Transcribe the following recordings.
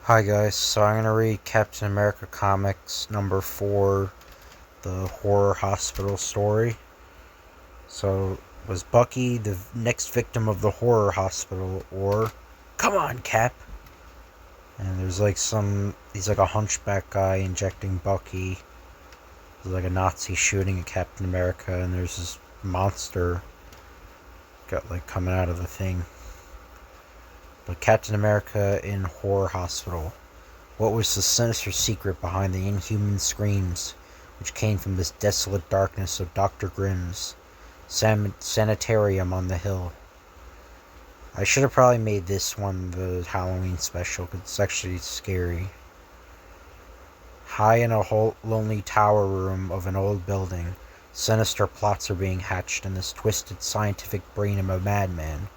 Hi guys, so I'm gonna read Captain America Comics number 4, the horror hospital story. So, was Bucky the next victim of the horror hospital, or come on, Cap? And he's like a hunchback guy injecting Bucky. There's like a Nazi shooting at Captain America, and there's this monster coming out of the thing. But Captain America in horror hospital. What was the sinister secret behind the inhuman screams which came from this desolate darkness of Dr. Grimm's sanitarium on the hill? I should have probably made this one the Halloween special because it's actually scary. High in a lonely tower room of an old building, sinister plots are being hatched in this twisted scientific brain of a madman.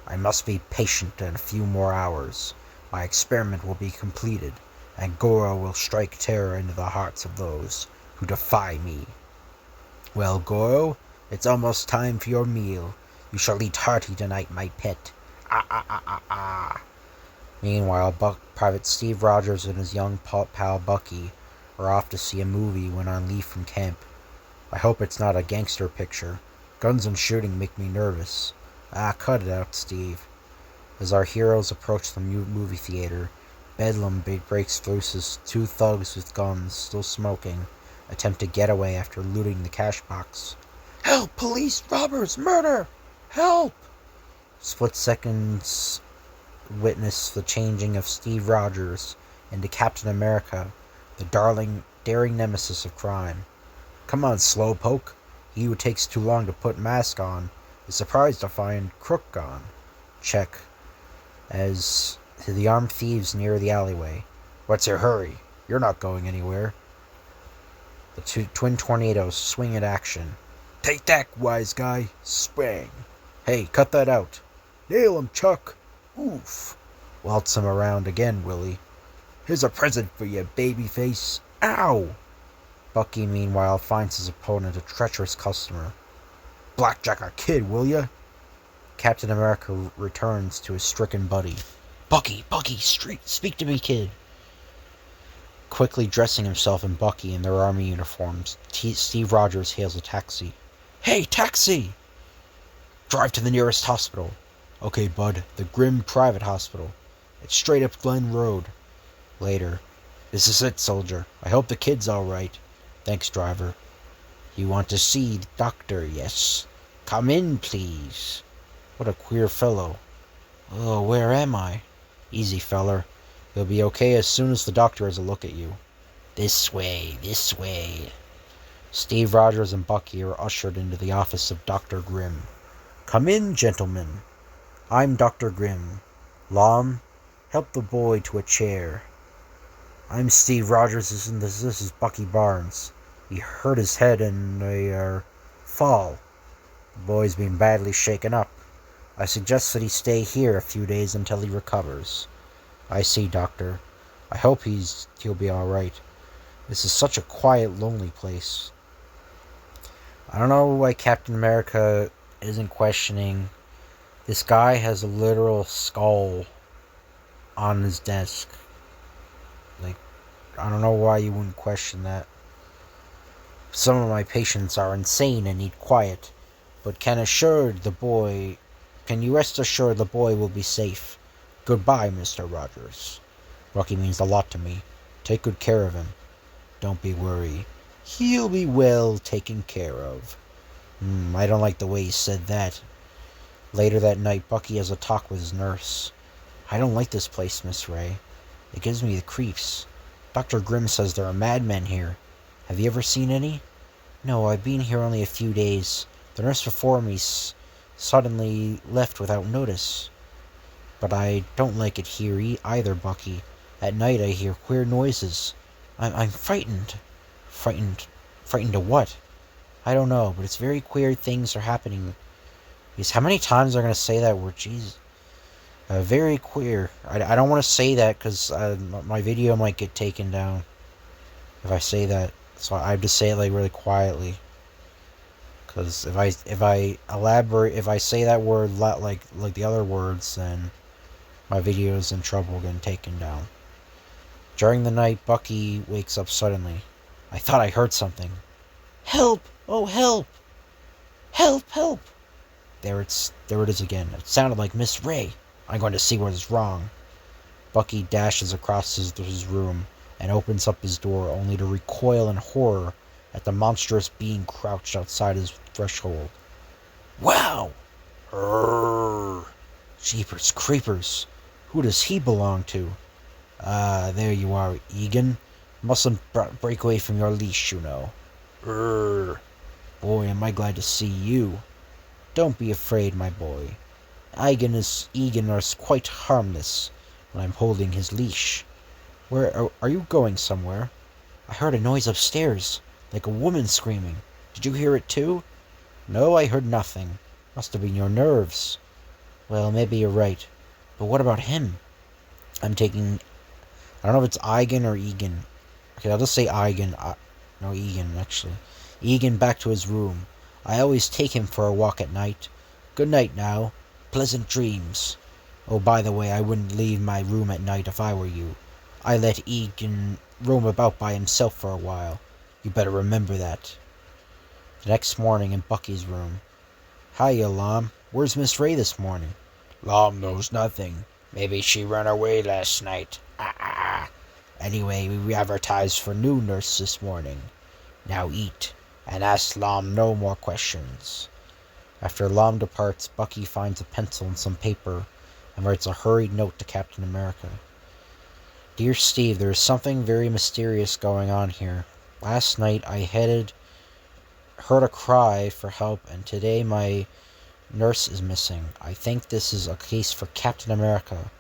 I must be patient in a few more hours. My experiment will be completed, and Goro will strike terror into the hearts of those who defy me. Well, Goro, it's almost time for your meal. You shall eat hearty tonight, my pet. Ah, ah, ah, ah, ah. Meanwhile, Private Steve Rogers and his young pal Bucky are off to see a movie when on leave from camp. I hope it's not a gangster picture. Guns and shooting make me nervous. Ah, cut it out, Steve. As our heroes approach the movie theater, Bedlam breaks loose as two thugs with guns, still smoking, attempt to get away after looting the cash box. Help! Police! Robbers! Murder! Help! Split seconds witness the changing of Steve Rogers into Captain America, the daring nemesis of crime. Come on, slowpoke. He who takes too long to put mask on is surprised to find crook gone. Check. As the armed thieves near the alleyway. What's your hurry? You're not going anywhere. The twin tornadoes swing at action. Take that, wise guy. Spring. Hey, cut that out. Nail him, Chuck. Oof. Waltz him around again, Willie. Here's a present for you, babyface. Ow! Bucky, meanwhile, finds his opponent a treacherous customer. Blackjack a kid, will ya? Captain America returns to his stricken buddy. Bucky, speak to me, kid. Quickly dressing himself and Bucky in their army uniforms, Steve Rogers hails a taxi. Hey, taxi! Drive to the nearest hospital. Okay, bud, the Grimm Private Hospital. It's straight up Glen Road. Later. This is it, soldier. I hope the kid's alright. Thanks, driver. You want to see the doctor, yes? Come in, please. What a queer fellow. Oh, where am I? Easy, feller. You'll be okay as soon as the doctor has a look at you. This way, this way. Steve Rogers and Bucky are ushered into the office of Dr. Grimm. Come in, gentlemen. I'm Dr. Grimm. Lom, help the boy to a chair. I'm Steve Rogers, and this is Bucky Barnes. He hurt his head in a fall. The boy's been badly shaken up. I suggest that he stay here a few days until he recovers. I see, Doctor. I hope he'll be alright. This is such a quiet, lonely place. I don't know why Captain America isn't questioning. This guy has a literal skull on his desk. I don't know why you wouldn't question that. Some of my patients are insane and need quiet, but can you rest assured the boy will be safe. Goodbye, Mr. Rogers. Bucky means a lot to me. Take good care of him. Don't be worried. He'll be well taken care of. I don't like the way he said that. Later that night, Bucky has a talk with his nurse. I don't like this place, Miss Ray. It gives me the creeps. Dr. Grimm says there are madmen here. Have you ever seen any? No, I've been here only a few days. The nurse before me suddenly left without notice. But I don't like it here either, Bucky. At night I hear queer noises. I'm frightened. Frightened of what? I don't know, but it's very queer things are happening. Because how many times are going to say that word? Jeez. Very queer. I don't want to say that because my video might get taken down if I say that. So I have to say it really quietly. Because if I elaborate, if I say that word like the other words, then my video is in trouble getting taken down. During the night, Bucky wakes up suddenly. I thought I heard something. Help! Oh, help! Help! Help! There it is again. It sounded like Miss Ray. I'm going to see what is wrong. Bucky dashes across his room and opens up his door only to recoil in horror at the monstrous being crouched outside his threshold. Wow! Urgh. Jeepers creepers. Who does he belong to? There you are, Egan. Mustn't break away from your leash, you know. Urgh. Boy, am I glad to see you. Don't be afraid, my boy. Egan is quite harmless when I'm holding his leash. Where are you going somewhere? I heard a noise upstairs, like a woman screaming. Did you hear it too? No, I heard nothing. Must have been your nerves. Well, maybe you're right. But what about him? I don't know if it's Egan or Egan. Okay, I'll just say Egan. No, Egan, actually. Egan back to his room. I always take him for a walk at night. Good night now. Pleasant dreams. Oh, by the way, I wouldn't leave my room at night if I were you. I let Egan roam about by himself for a while. You better remember that. The next morning in Bucky's room. Hiya, Lom. Where's Miss Ray this morning? Lom knows nothing. Maybe she ran away last night. Anyway, we advertised for new nurse this morning. Now eat, and ask Lom no more questions. After Lom departs, Bucky finds a pencil and some paper and writes a hurried note to Captain America. Dear Steve, there is something very mysterious going on here. Last night I heard a cry for help, and today my nurse is missing. I think this is a case for Captain America.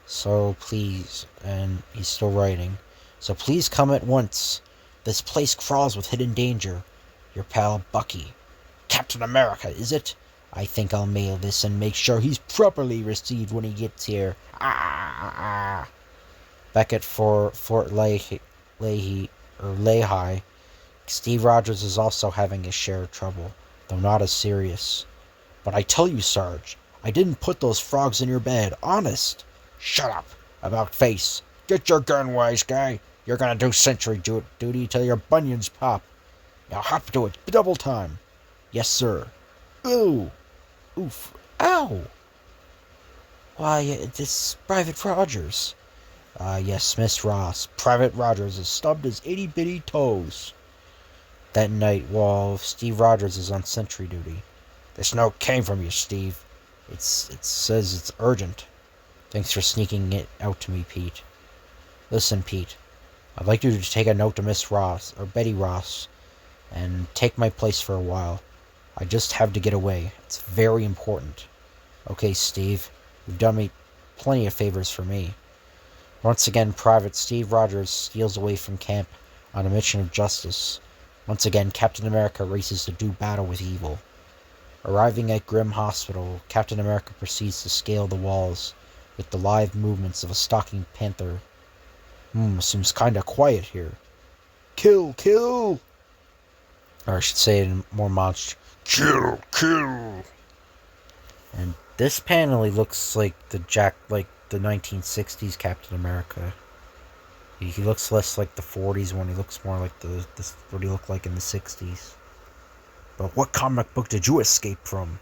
So please, and he's still writing, so please come at once. This place crawls with hidden danger. Your pal Bucky. Captain America, is it? I think I'll mail this and make sure he's properly received when he gets here. Back at Fort Leahy, Steve Rogers is also having his share of trouble, though not as serious. But I tell you, Sarge, I didn't put those frogs in your bed, honest. Shut up, about face. Get your gun, wise guy. You're gonna do sentry duty till your bunions pop. Now hop to it, double time. Yes, sir. Ooh. Oof. Ow. Why, it's Private Rogers. Yes, Miss Ross. Private Rogers has stubbed his itty-bitty toes. That night, while Steve Rogers is on sentry duty. This note came from you, Steve. It says it's urgent. Thanks for sneaking it out to me, Pete. Listen, Pete. I'd like you to take a note to Miss Ross, or Betty Ross, and take my place for a while. I just have to get away. It's very important. Okay, Steve. You've done me plenty of favors for me. Once again, Private Steve Rogers steals away from camp on a mission of justice. Once again, Captain America races to do battle with evil. Arriving at Grim Hospital, Captain America proceeds to scale the walls with the lithe movements of a stalking panther. Seems kinda quiet here. Kill, kill! Or I should say it in more monster. Kill, kill! And this panel, he looks like the 1960s Captain America. He looks less like the 40s one. He looks more like what he looked like in the 60s. But what comic book did you escape from?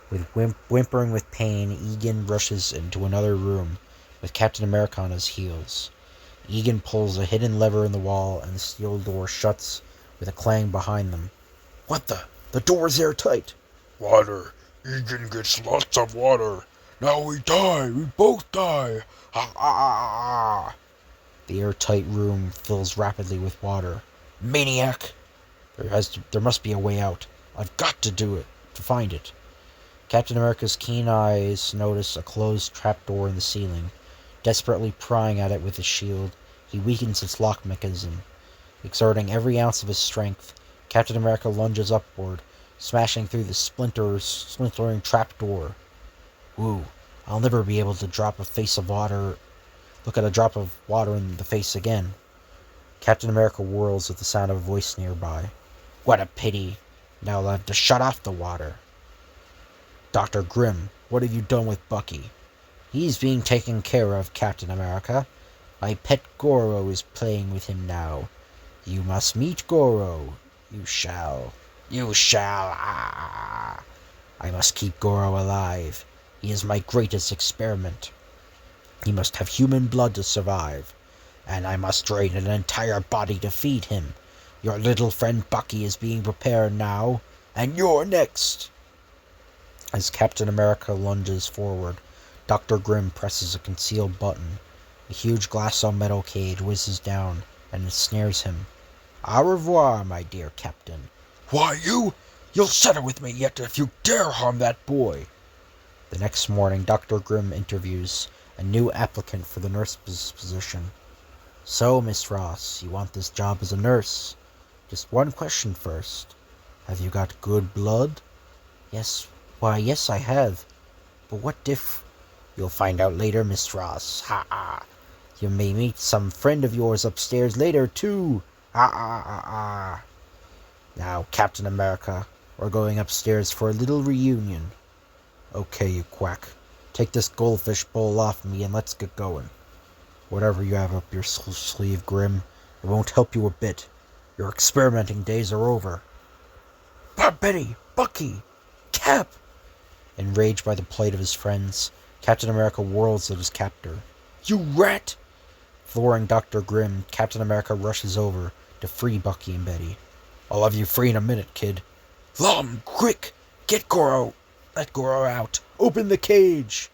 With whimpering with pain, Egan rushes into another room with Captain America on his heels. Egan pulls a hidden lever in the wall, and the steel door shuts with a clang behind them. What the? The door's airtight. Water. Egan gets lots of water. Now we die. We both die. Ha ha ha. The airtight room fills rapidly with water. Maniac! There must be a way out. I've got to do it. To find it. Captain America's keen eyes notice a closed trapdoor in the ceiling. Desperately prying at it with his shield, he weakens its lock mechanism. Exerting every ounce of his strength, Captain America lunges upward, smashing through the splintering trapdoor. Woo, I'll never be able to look at a drop of water in the face again. Captain America whirls at the sound of a voice nearby. What a pity. Now I'll have to shut off the water. Dr. Grimm, what have you done with Bucky? He's being taken care of, Captain America. My pet Goro is playing with him now. You must meet Goro. You shall. You shall. Ah! I must keep Goro alive. He is my greatest experiment. He must have human blood to survive. And I must drain an entire body to feed him. Your little friend Bucky is being prepared now. And you're next. As Captain America lunges forward, Dr. Grimm presses a concealed button. A huge glass-on-metal cage whizzes down and ensnares him. Au revoir, my dear Captain. Why, you'll settle with me yet if you dare harm that boy. The next morning, Dr. Grimm interviews a new applicant for the nurse's position. So, Miss Ross, you want this job as a nurse? Just one question first. Have you got good blood? Yes. Why, yes, I have. But what You'll find out later, Miss Ross. Ha ha. You may meet some friend of yours upstairs later, too. Ha ha ha ha. Now, Captain America, we're going upstairs for a little reunion. Okay, you quack. Take this goldfish bowl off me and let's get going. Whatever you have up your sleeve, Grimm, it won't help you a bit. Your experimenting days are over. Betty, Bucky, Cap! Enraged by the plight of his friends, Captain America whirls at his captor. You rat! Flooring Dr. Grimm, Captain America rushes over to free Bucky and Betty. I'll have you free in a minute, kid. Lum, quick! Get Goro! Let Goro out! Open the cage!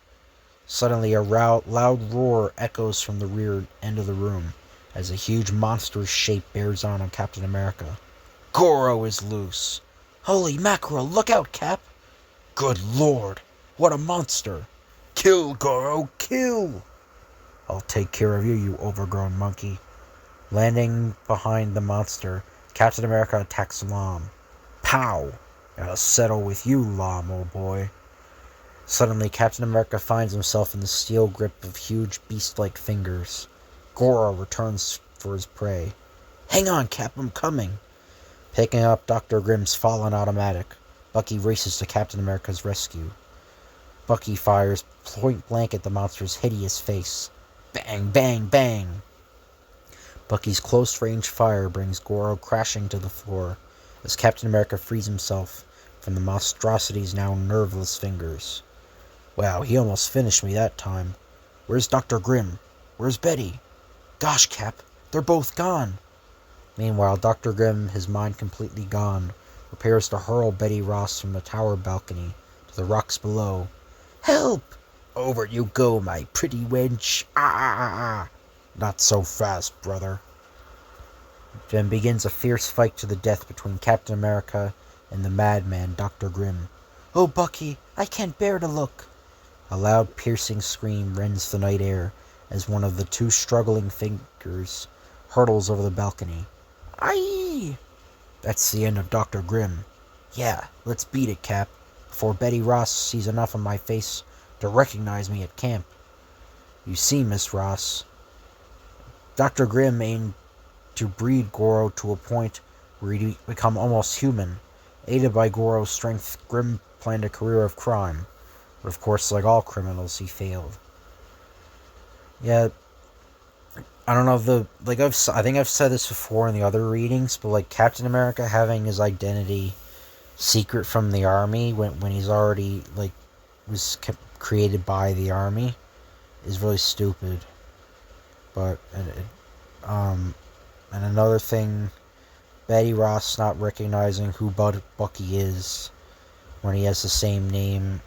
Suddenly, a loud roar echoes from the rear end of the room as a huge monstrous shape bears on Captain America. Goro is loose. Holy mackerel, look out, Cap! Good Lord, what a monster! Kill, Goro, kill! I'll take care of you, you overgrown monkey. Landing behind the monster, Captain America attacks Lom. Pow! I'll settle with you, Lom, old boy. Suddenly, Captain America finds himself in the steel grip of huge beast-like fingers. Goro returns for his prey. Hang on, Cap, I'm coming. Picking up Dr. Grimm's fallen automatic, Bucky races to Captain America's rescue. Bucky fires point blank at the monster's hideous face. Bang, bang, bang! Bucky's close-range fire brings Goro crashing to the floor as Captain America frees himself from the monstrosity's now nerveless fingers. Wow, he almost finished me that time. Where's Dr. Grimm? Where's Betty? Gosh, Cap, they're both gone. Meanwhile, Dr. Grimm, his mind completely gone, prepares to hurl Betty Ross from the tower balcony to the rocks below. Help! Over you go, my pretty wench. Ah! Not so fast, brother. Then begins a fierce fight to the death between Captain America and the madman, Dr. Grimm. Oh, Bucky, I can't bear to look. A loud, piercing scream rends the night air as one of the two struggling figures hurtles over the balcony. Aye! That's the end of Dr. Grimm. Yeah, let's beat it, Cap, before Betty Ross sees enough of my face to recognize me at camp. You see, Miss Ross, Dr. Grimm aimed to breed Goro to a point where he'd become almost human. Aided by Goro's strength, Grimm planned a career of crime. But of course, like all criminals, he failed. Yeah, I don't know, I think I've said this before in the other readings, but like Captain America having his identity secret from the army when he's already was created by the army is really stupid. But and another thing, Betty Ross not recognizing who Bucky is when he has the same name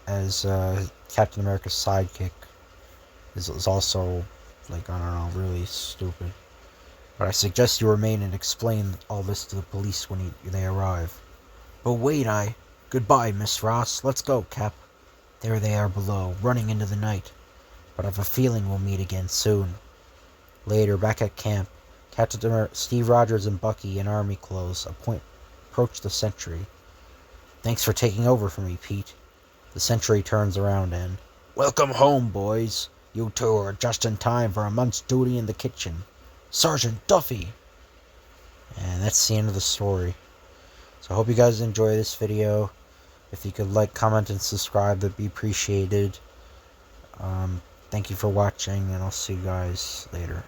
as Captain America's sidekick is also, I don't know, really stupid. But I suggest you remain and explain all this to the police when they arrive. But wait, Goodbye, Miss Ross. Let's go, Cap. There they are below, running into the night. But I've a feeling we'll meet again soon. Later, back at camp, Steve Rogers and Bucky in army clothes approach the sentry. Thanks for taking over for me, Pete. The sentry turns around and, Welcome home, boys. You two are just in time for a month's duty in the kitchen. Sergeant Duffy! And that's the end of the story. So I hope you guys enjoy this video. If you could like, comment, and subscribe, that'd be appreciated. Thank you for watching, and I'll see you guys later.